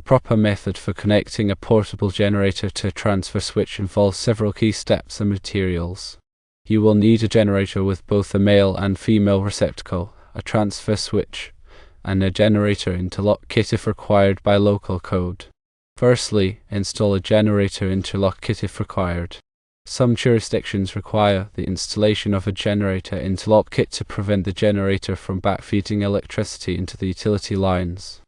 proper method for connecting a portable generator to a transfer switch involves several key steps and materials. You will need a generator with both a male and female receptacle, a transfer switch, and a generator interlock kit if required by local code. Firstly, install a generator interlock kit if required. Some jurisdictions require the installation of a generator interlock kit to prevent the generator from backfeeding electricity into the utility lines.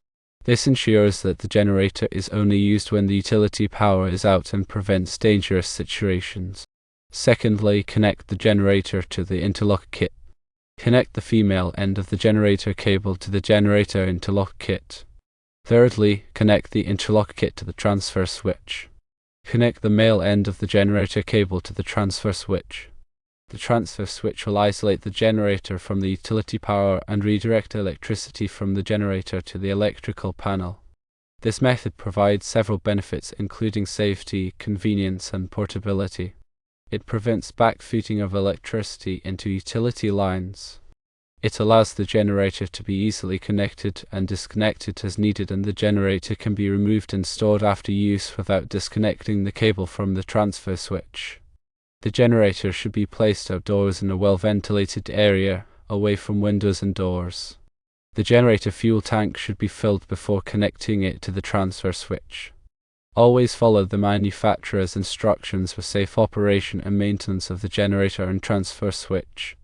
This ensures that the generator is only used when the utility power is out and prevents dangerous situations. Secondly, connect the generator to the interlock kit. Connect the female end of the generator cable to the generator interlock kit. Thirdly, connect the interlock kit to the transfer switch. Connect the male end of the generator cable to the transfer switch. The transfer switch will isolate the generator from the utility power and redirect electricity from the generator to the electrical panel. This method provides several benefits including safety, convenience, and portability. It prevents backfeeding of electricity into utility lines. It allows the generator to be easily connected and disconnected as needed, and the generator can be removed and stored after use without disconnecting the cable from the transfer switch. The generator should be placed outdoors in a well-ventilated area, away from windows and doors. The generator fuel tank should be filled before connecting it to the transfer switch. Always follow the manufacturer's instructions for safe operation and maintenance of the generator and transfer switch.